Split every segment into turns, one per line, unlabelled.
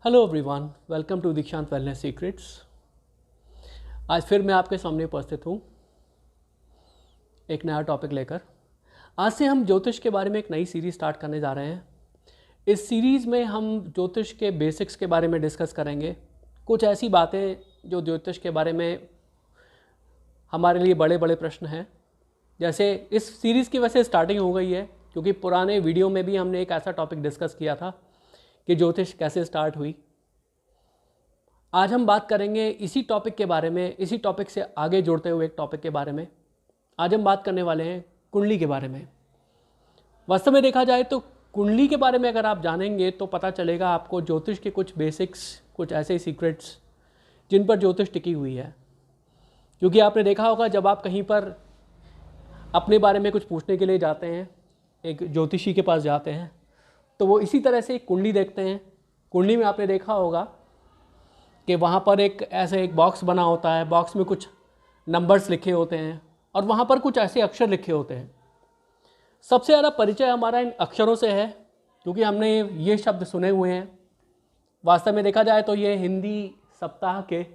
Hello everyone, welcome to दीक्षांत wellness secrets. आज फिर मैं आपके सामने उपस्थित हूँ एक नया टॉपिक लेकर। आज से हम ज्योतिष के बारे में एक नई सीरीज़ स्टार्ट करने जा रहे हैं। इस सीरीज़ में हम ज्योतिष के बेसिक्स के बारे में डिस्कस करेंगे, कुछ ऐसी बातें जो ज्योतिष के बारे में हमारे लिए बड़े बड़े प्रश्न हैं। जैसे इस सीरीज़ की वैसे स्टार्टिंग हो गई है क्योंकि पुराने वीडियो में भी हमने एक ऐसा टॉपिक डिस्कस किया था कि ज्योतिष कैसे स्टार्ट हुई। आज हम बात करेंगे इसी टॉपिक के बारे में, इसी टॉपिक से आगे जुड़ते हुए एक टॉपिक के बारे में। आज हम बात करने वाले हैं कुंडली के बारे में। वास्तव में देखा जाए तो कुंडली के बारे में अगर आप जानेंगे तो पता चलेगा आपको ज्योतिष के कुछ बेसिक्स, कुछ ऐसे सीक्रेट्स जिन पर ज्योतिष टिकी हुई है। क्योंकि आपने देखा होगा जब आप कहीं पर अपने बारे में कुछ पूछने के लिए जाते हैं, एक ज्योतिषी के पास जाते हैं, तो वो इसी तरह से एक कुंडली देखते हैं। कुंडली में आपने देखा होगा कि वहाँ पर एक बॉक्स बना होता है, बॉक्स में कुछ नंबर्स लिखे होते हैं और वहाँ पर कुछ ऐसे अक्षर लिखे होते हैं। सबसे ज़्यादा परिचय हमारा इन अक्षरों से है क्योंकि हमने ये शब्द सुने हुए हैं। वास्तव में देखा जाए तो ये हिंदी सप्ताह के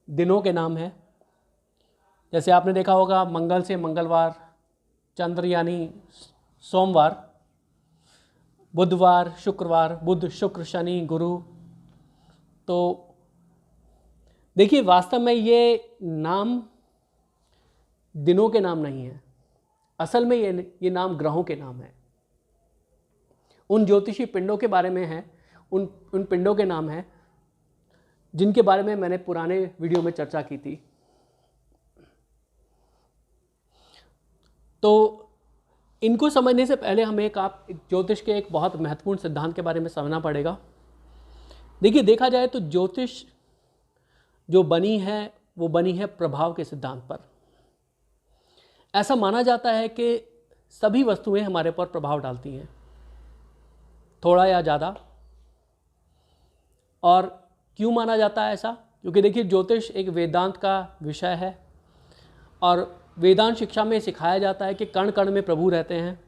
दिनों के नाम है। जैसे आपने देखा होगा मंगल से मंगलवार, चंद्र यानी सोमवार, बुधवार, शुक्रवार, बुध, शुक्र, शनि, गुरु। तो देखिए वास्तव में ये नाम दिनों के नाम नहीं है, असल में ये नाम ग्रहों के नाम है। उन ज्योतिषी पिंडों के बारे में है, उन पिंडों के नाम है जिनके बारे में मैंने पुराने वीडियो में चर्चा की थी। तो इनको समझने से पहले हमें ज्योतिष के एक बहुत महत्वपूर्ण सिद्धांत के बारे में समझना पड़ेगा। देखिए देखा जाए तो ज्योतिष जो बनी है वो बनी है प्रभाव के सिद्धांत पर। ऐसा माना जाता है कि सभी वस्तुएं हमारे पर प्रभाव डालती हैं, थोड़ा या ज़्यादा। और क्यों माना जाता है ऐसा? क्योंकि देखिए ज्योतिष एक वेदांत का विषय है और वेदांत शिक्षा में सिखाया जाता है कि कण कण में प्रभु रहते हैं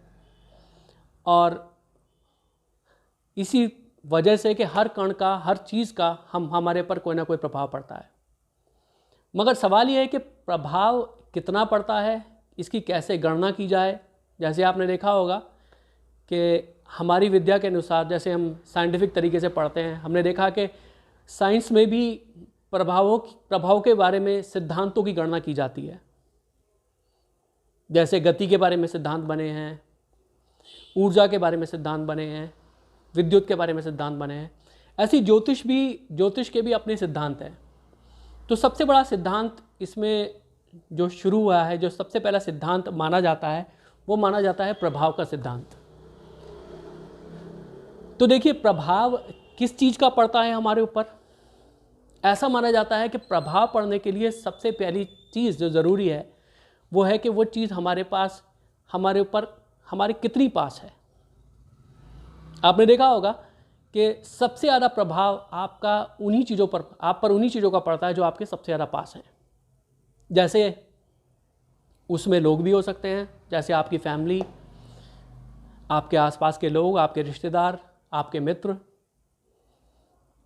और इसी वजह से कि हर कण का, हर चीज़ का हमारे पर कोई ना कोई प्रभाव पड़ता है। मगर सवाल ये है कि प्रभाव कितना पड़ता है, इसकी कैसे गणना की जाए। जैसे आपने देखा होगा कि हमारी विद्या के अनुसार, जैसे हम साइंटिफिक तरीके से पढ़ते हैं, हमने देखा कि साइंस में भी प्रभाव के बारे में सिद्धांतों की गणना की जाती है। जैसे गति के बारे में सिद्धांत बने हैं, ऊर्जा के बारे में सिद्धांत बने हैं, विद्युत के बारे में सिद्धांत बने हैं। ऐसी ज्योतिष के भी अपने सिद्धांत हैं। तो सबसे बड़ा सिद्धांत इसमें जो शुरू हुआ है, जो सबसे पहला सिद्धांत माना जाता है, वो माना जाता है प्रभाव का सिद्धांत। तो देखिए प्रभाव किस चीज़ का पड़ता है हमारे ऊपर। ऐसा माना जाता है कि प्रभाव पड़ने के लिए सबसे पहली चीज़ जो ज़रूरी है वो है कि वो चीज़ हमारे पास, हमारे ऊपर, हमारे कितनी पास है। आपने देखा होगा कि सबसे ज़्यादा प्रभाव आप पर उन्हीं चीज़ों का पड़ता है जो आपके सबसे ज़्यादा पास हैं। जैसे उसमें लोग भी हो सकते हैं, जैसे आपकी फैमिली, आपके आसपास के लोग, आपके रिश्तेदार, आपके मित्र,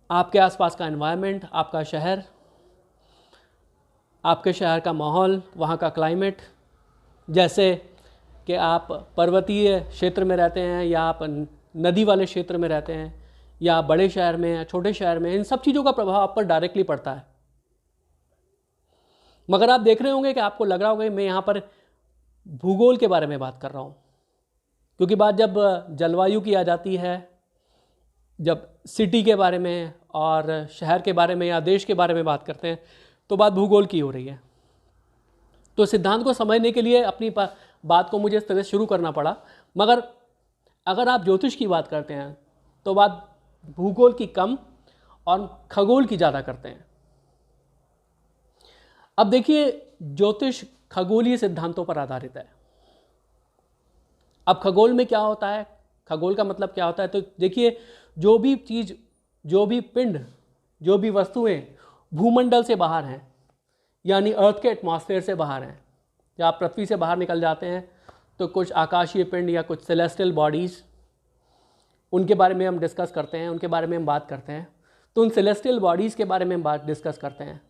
आपके आसपास का एनवायरनमेंट, आपका शहर, आपके शहर का माहौल, वहाँ का क्लाइमेट। जैसे कि आप पर्वतीय क्षेत्र में रहते हैं या आप नदी वाले क्षेत्र में रहते हैं या बड़े शहर में या छोटे शहर में, इन सब चीज़ों का प्रभाव आप पर डायरेक्टली पड़ता है। मगर आप देख रहे होंगे कि आपको लग रहा होगा कि मैं यहाँ पर भूगोल के बारे में बात कर रहा हूँ, क्योंकि बात जब जलवायु की आ जाती है, जब सिटी के बारे में और शहर के बारे में या देश के बारे में बात करते हैं तो बात भूगोल की हो रही है। तो सिद्धांत को समझने के लिए अपनी बात को मुझे इस तरह से शुरू करना पड़ा। मगर अगर आप ज्योतिष की बात करते हैं तो बात भूगोल की कम और खगोल की ज़्यादा करते हैं। अब देखिए ज्योतिष खगोलीय सिद्धांतों पर आधारित है। अब खगोल में क्या होता है, खगोल का मतलब क्या होता है? तो देखिए जो भी चीज़, जो भी पिंड, जो भी वस्तुएं भूमंडल से बाहर हैं, यानी अर्थ के एटमॉस्फेयर से बाहर हैं, जब आप पृथ्वी से बाहर निकल जाते हैं तो कुछ आकाशीय पिंड या कुछ सेलेस्टियल बॉडीज़, उनके बारे में हम डिस्कस करते हैं, उनके बारे में हम बात करते हैं। तो उन सेलेस्टियल बॉडीज़ के बारे में बात डिस्कस करते हैं।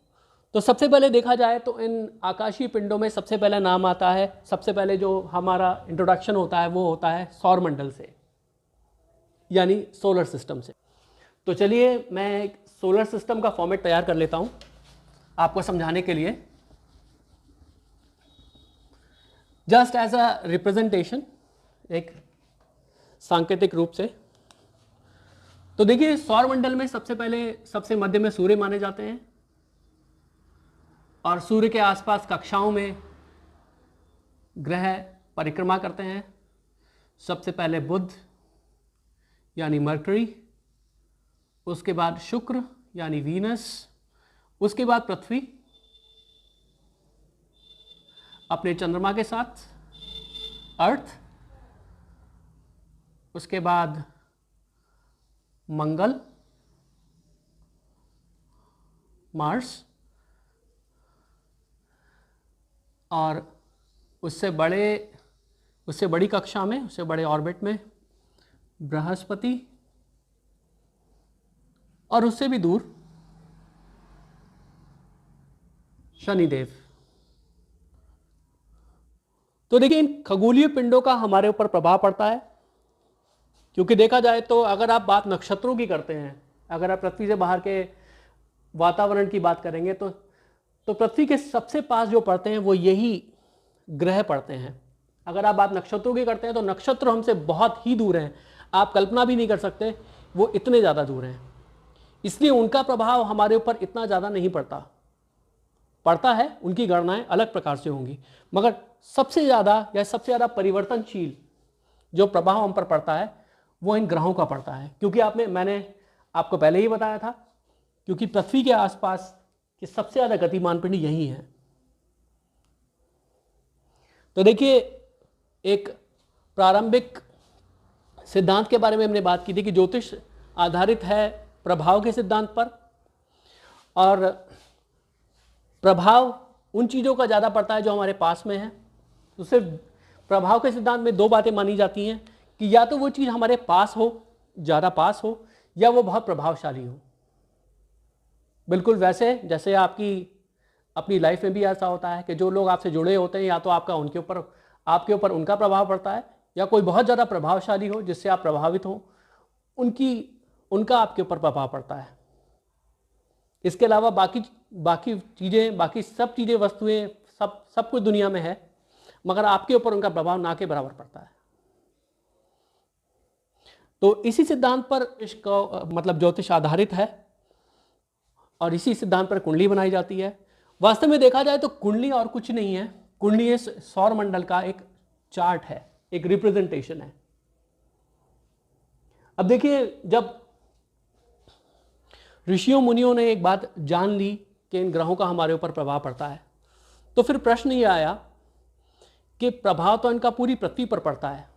तो सबसे पहले देखा जाए तो इन आकाशीय पिंडों में सबसे पहला नाम आता है, सबसे पहले जो हमारा इंट्रोडक्शन होता है वो होता है सौरमंडल से, यानी सोलर सिस्टम से। तो चलिए मैं एक सोलर सिस्टम का फॉर्मेट तैयार कर लेता हूँ आपको समझाने के लिए, जस्ट एज अ रिप्रेजेंटेशन, एक सांकेतिक रूप से। तो देखिए सौरमंडल में सबसे पहले सबसे मध्य में सूर्य माने जाते हैं, और सूर्य के आसपास कक्षाओं में ग्रह परिक्रमा करते हैं। सबसे पहले बुध यानी मरकरी, उसके बाद शुक्र यानी वीनस, उसके बाद पृथ्वी अपने चंद्रमा के साथ अर्थ, उसके बाद मंगल मार्स, और उससे बड़ी कक्षा में, उससे बड़े ऑर्बिट में बृहस्पति, और उससे भी दूर शनिदेव। तो देखिए इन खगोलीय पिंडों का हमारे ऊपर प्रभाव पड़ता है, क्योंकि देखा जाए तो अगर आप बात नक्षत्रों की करते हैं, अगर आप पृथ्वी से बाहर के वातावरण की बात करेंगे तो पृथ्वी के सबसे पास जो पड़ते हैं वो यही ग्रह पड़ते हैं। अगर आप बात नक्षत्रों की करते हैं तो नक्षत्र हमसे बहुत ही दूर हैं, आप कल्पना भी नहीं कर सकते वो इतने ज़्यादा दूर हैं, इसलिए उनका प्रभाव हमारे ऊपर इतना ज़्यादा नहीं पड़ता है। उनकी गणनाएं अलग प्रकार से होंगी, मगर सबसे ज़्यादा परिवर्तनशील जो प्रभाव हम पर पड़ता है वो इन ग्रहों का पड़ता है। क्योंकि मैंने आपको पहले ही बताया था, क्योंकि पृथ्वी के आसपास के सबसे ज़्यादा गतिमान पिंड यही हैं। तो देखिए एक प्रारंभिक सिद्धांत के बारे में हमने बात की थी कि ज्योतिष आधारित है प्रभाव के सिद्धांत पर, और प्रभाव उन चीज़ों का ज़्यादा पड़ता है जो हमारे पास में है। तो सिर्फ प्रभाव के सिद्धांत में दो बातें मानी जाती हैं कि या तो वो चीज़ हमारे पास हो, ज़्यादा पास हो, या वो बहुत प्रभावशाली हो। बिल्कुल वैसे जैसे आपकी अपनी लाइफ में भी ऐसा होता है कि जो लोग आपसे जुड़े होते हैं, या तो आपके ऊपर उनका प्रभाव पड़ता है, या कोई बहुत ज़्यादा प्रभावशाली हो जिससे आप प्रभावित हो, उनका आपके ऊपर प्रभाव पड़ता है। इसके अलावा बाकी सब चीज़ें, वस्तुएं, सब कुछ दुनिया में है, मगर आपके ऊपर उनका प्रभाव ना के बराबर पड़ता है। तो इसी सिद्धांत पर मतलब ज्योतिष आधारित है, और इसी सिद्धांत पर कुंडली बनाई जाती है। वास्तव में देखा जाए तो कुंडली और कुछ नहीं है, कुंडली इस सौरमंडल का एक चार्ट है, एक रिप्रेजेंटेशन है। अब देखिए जब ऋषियों मुनियों ने एक बात जान ली कि इन ग्रहों का हमारे ऊपर प्रभाव पड़ता है, तो फिर प्रश्न ये आया कि प्रभाव तो इनका पूरी पृथ्वी पर पड़ता है,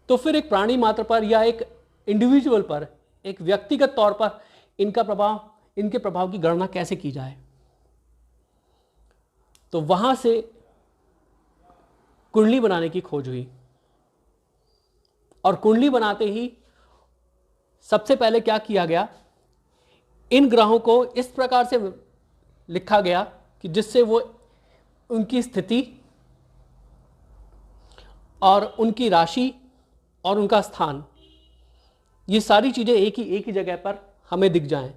तो फिर एक प्राणी मात्र पर या एक इंडिविजुअल पर, एक व्यक्तिगत तौर पर इनके प्रभाव की गणना कैसे की जाए। तो वहां से कुंडली बनाने की खोज हुई, और कुंडली बनाते ही सबसे पहले क्या किया गया, इन ग्रहों को इस प्रकार से लिखा गया कि जिससे वो उनकी स्थिति और उनकी राशि और उनका स्थान, ये सारी चीज़ें एक ही जगह पर हमें दिख जाएं।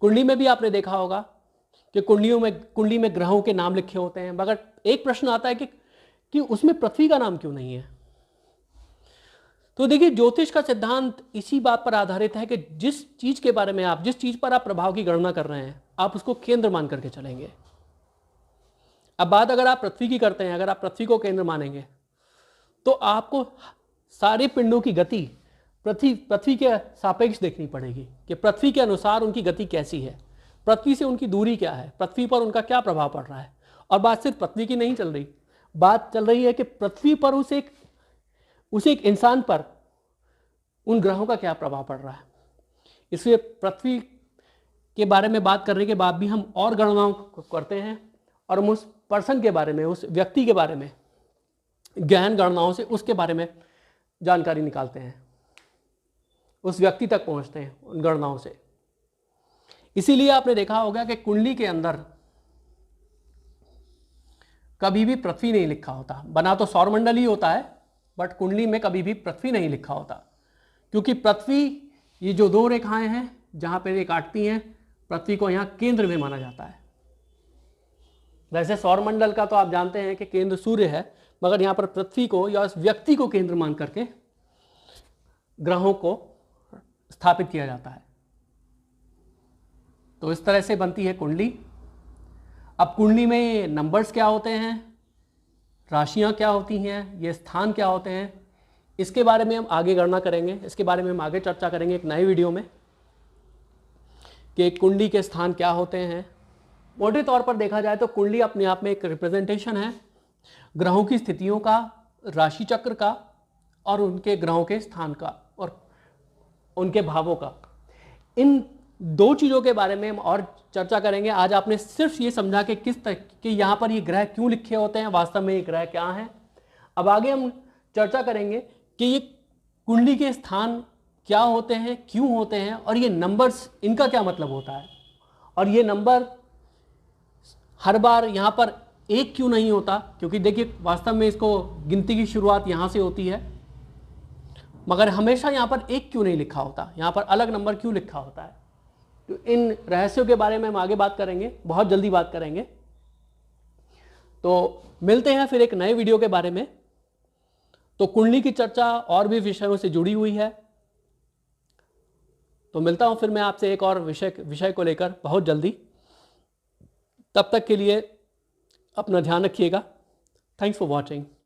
कुंडली में भी आपने देखा होगा कि कुंडली में ग्रहों के नाम लिखे होते हैं, मगर एक प्रश्न आता है कि उसमें पृथ्वी का नाम क्यों नहीं है। तो देखिए ज्योतिष का सिद्धांत इसी बात पर आधारित है कि जिस चीज पर आप प्रभाव की गणना कर रहे हैं, आप उसको केंद्र मान करके चलेंगे। अब बात अगर आप पृथ्वी की करते हैं, अगर आप पृथ्वी को केंद्र मानेंगे तो आपको सारे पिंडों की गति पृथ्वी के सापेक्ष देखनी पड़ेगी कि पृथ्वी के अनुसार उनकी गति कैसी है, पृथ्वी से उनकी दूरी क्या है, पृथ्वी पर उनका क्या प्रभाव पड़ रहा है। और बात सिर्फ पृथ्वी की नहीं चल रही, बात चल रही है कि पृथ्वी पर उसे एक इंसान पर उन ग्रहों का क्या प्रभाव पड़ रहा है। इसलिए पृथ्वी के बारे में बात करने के बाद भी हम और गणनाओं करते हैं, और हम उस पर्सन के बारे में, उस व्यक्ति के बारे में गहन गणनाओं से उसके बारे में जानकारी निकालते हैं, उस व्यक्ति तक पहुंचते हैं उन गणनाओं से। इसीलिए आपने देखा होगा कि कुंडली के अंदर कभी भी पृथ्वी नहीं लिखा होता। बना तो सौरमंडल ही होता है, बट कुंडली में कभी भी पृथ्वी नहीं लिखा होता, क्योंकि पृथ्वी, ये जो दो रेखाएं हैं जहां पर ये काटती हैं, पृथ्वी को यहाँ केंद्र में माना जाता है। वैसे सौरमंडल का तो आप जानते हैं कि केंद्र सूर्य है, मगर यहाँ पर पृथ्वी को या उस व्यक्ति को केंद्र मान करके ग्रहों को स्थापित किया जाता है। तो इस तरह से बनती है कुंडली। अब कुंडली में नंबर्स क्या होते हैं, राशियां क्या होती हैं, ये स्थान क्या होते हैं, इसके बारे में हम आगे गणना करेंगे, इसके बारे में हम आगे चर्चा करेंगे एक नए वीडियो में कि कुंडली के स्थान क्या होते हैं। मोटे तौर पर देखा जाए तो कुंडली अपने आप में एक रिप्रेजेंटेशन है ग्रहों की स्थितियों का, राशि चक्र का और उनके ग्रहों के स्थान का और उनके भावों का। इन दो चीज़ों के बारे में हम और चर्चा करेंगे। आज आपने सिर्फ ये समझा कि किस तरह कि यहाँ पर ये ग्रह क्यों लिखे होते हैं, वास्तव में ये ग्रह क्या हैं। अब आगे हम चर्चा करेंगे कि ये कुंडली के स्थान क्या होते हैं, क्यों होते हैं, और ये नंबर्स, इनका क्या मतलब होता है, और ये नंबर हर बार यहाँ पर एक क्यों नहीं होता, क्योंकि देखिए वास्तव में इसको गिनती की शुरुआत यहाँ से होती है, मगर हमेशा यहाँ पर एक क्यों नहीं लिखा होता, यहाँ पर अलग नंबर क्यों लिखा होता है। तो इन रहस्यों के बारे में हम आगे बात करेंगे, बहुत जल्दी बात करेंगे। तो मिलते हैं फिर एक नए वीडियो के बारे में। तो कुंडली की चर्चा और भी विषयों से जुड़ी हुई है, तो मिलता हूं फिर मैं आपसे एक और विषय को लेकर बहुत जल्दी। तब तक के लिए अपना ध्यान रखिएगा। Thanks for watching.